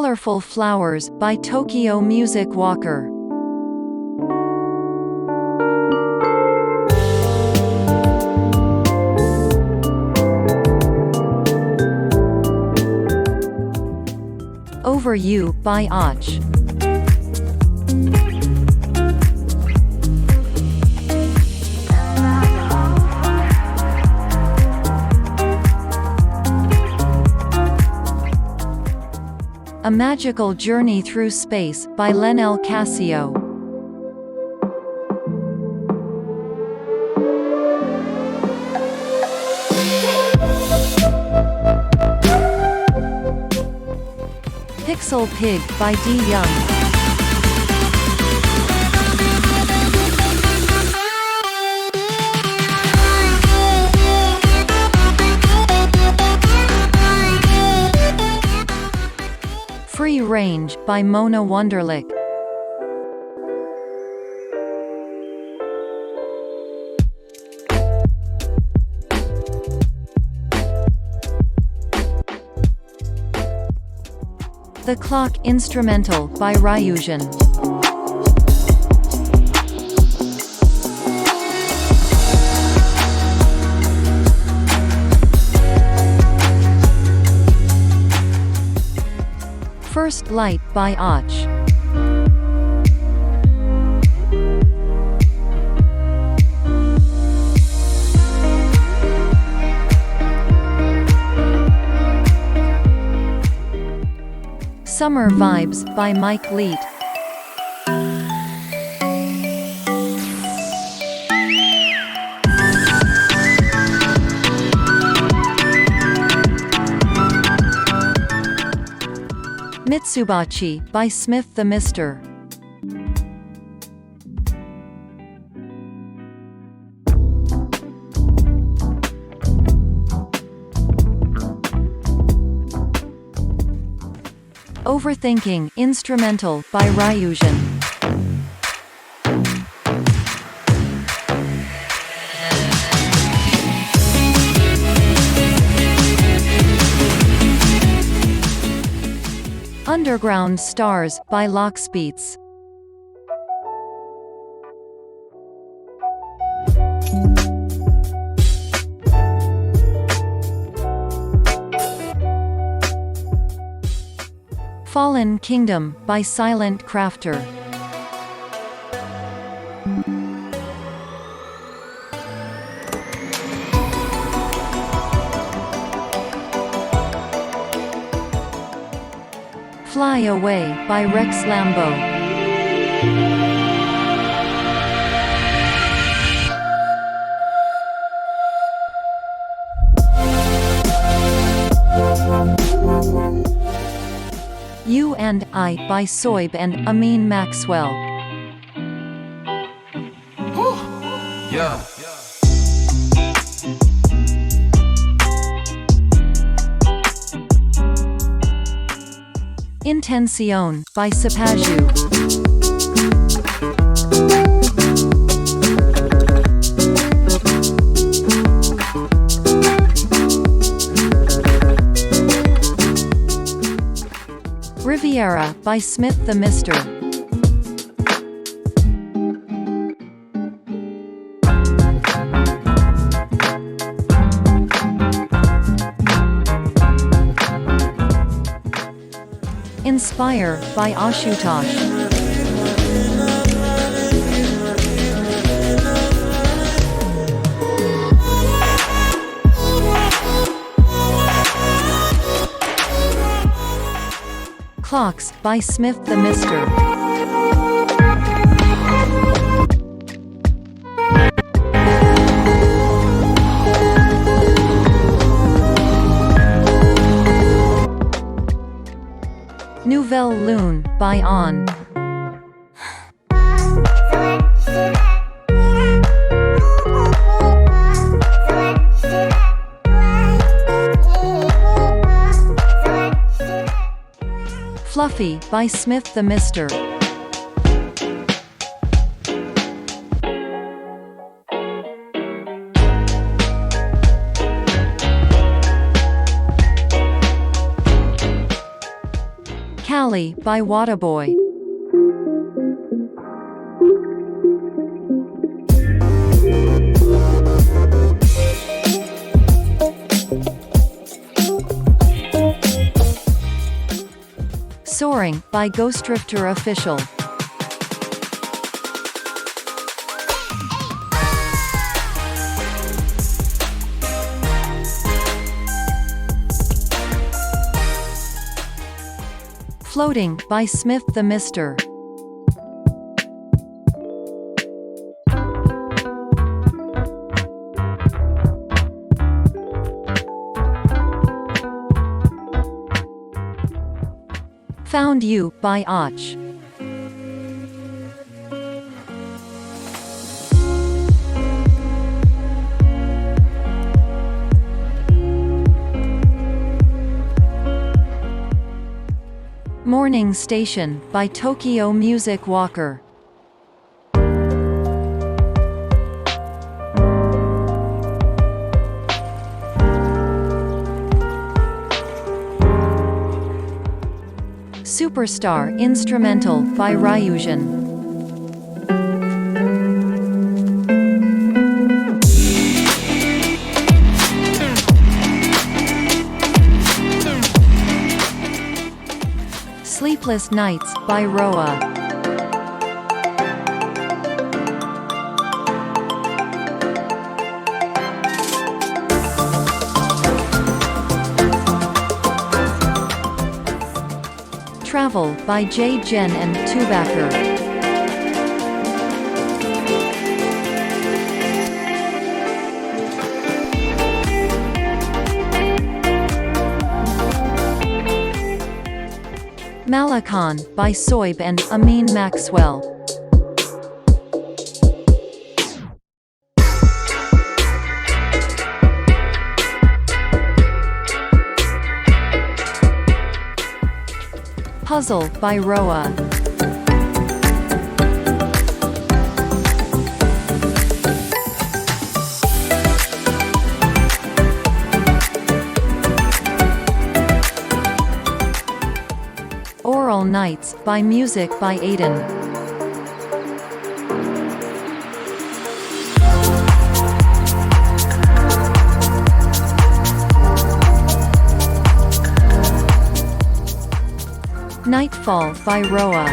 Colorful Flowers by Tokyo Music Walker. Over You by Och. A Magical Journey Through Space by Lenel Casio. Pixel Pig by D. Young. Free Range by Mona Wunderlich. The Clock Instrumental by Ryujin. First Light by Och. Summer Vibes by Mike Leet. Mitsubachi by Smith the Mister. Overthinking Instrumental by Ryujin. Underground Stars by Lockspeets. Fallen Kingdom by Silent Crafter. Fly Away by Rex Lambeau. You and I by Soib and Amin Maxwell. Yeah. Intención by Sapaju. Riviera by Smith the Mister. Inspire by Ashutosh. Clocks by Smith the Mister. Nouvelle Lune by On. Fluffy by Smith the Mister. Cali by Waterboy. Soaring by Ghostdrifter Official. Floating by Smith the Mister. Found You by Och. Morning Station by Tokyo Music Walker. Superstar Instrumental by Ryujin. Sleepless Nights by Roa. Travel by J. Jen and Tubacker. Malakan by Soib and Amin Maxwell. Puzzle by Roa. Oral Nights by Music by Aiden. Nightfall by Roa.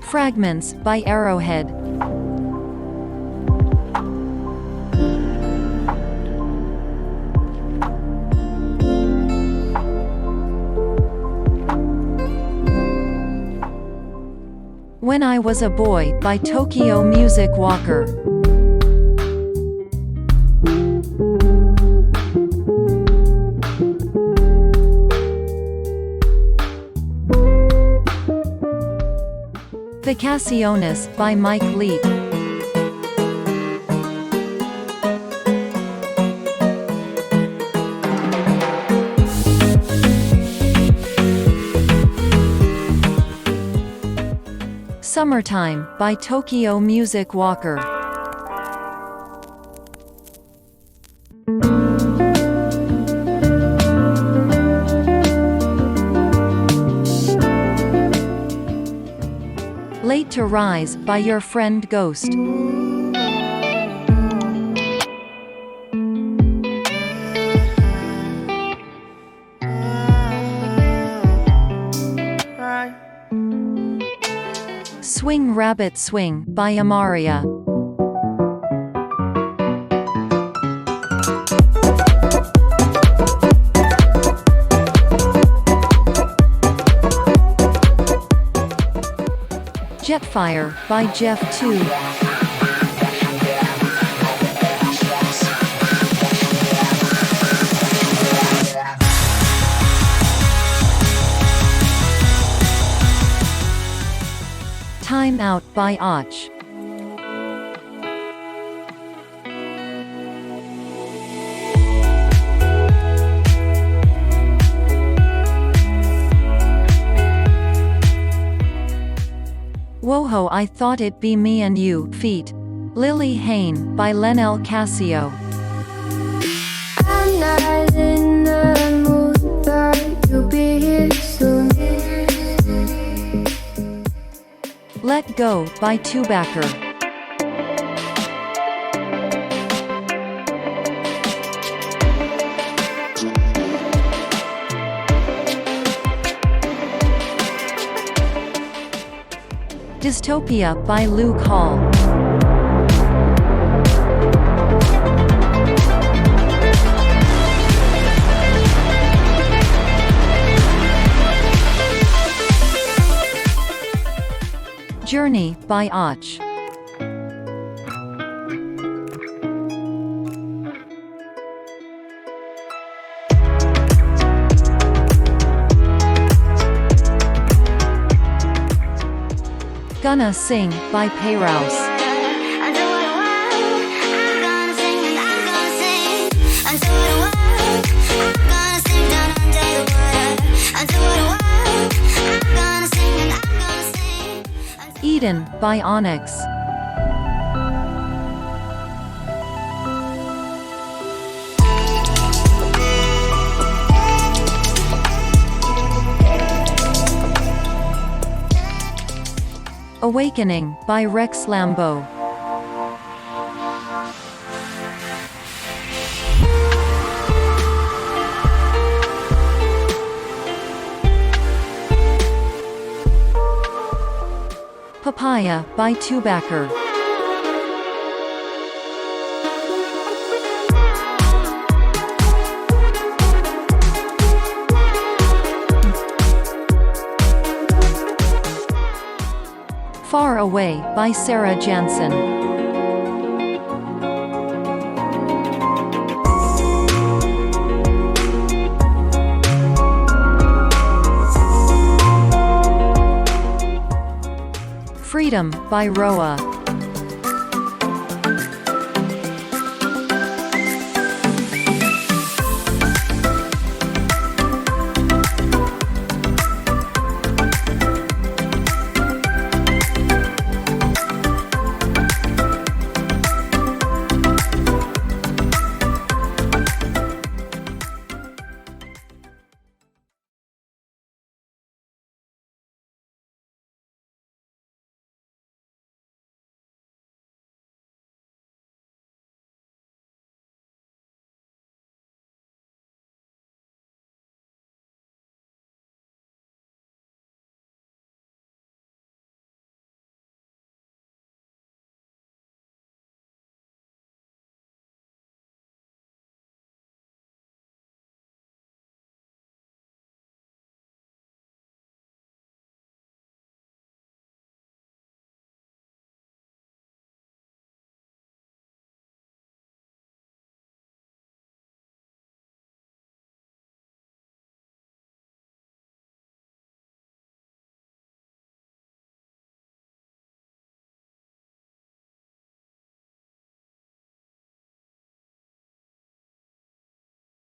Fragments by Arrowhead. When I Was a Boy by Tokyo Music Walker. Vacaciones by Mike Leap. Summertime by Tokyo Music Walker. Late to Rise by Your Friend Ghost. Swing Rabbit Swing by Amaria. Jetfire by Jeff 2. Time Out by Och. Woho, I thought it'd be me and you, feet. Lily Hain, by Lenel Casio. I'm not in the mood, but you'll be here soon. Let Go, by Tubacker. Dystopia, by Luke Hall. Journey, by Och. Gonna Sing, by Payrouse. Eden, by Onyx. Awakening, by Rex Lambeau. Papaya, by Tubacker. Far Away, by Sarah Jansen. Freedom, by Roa.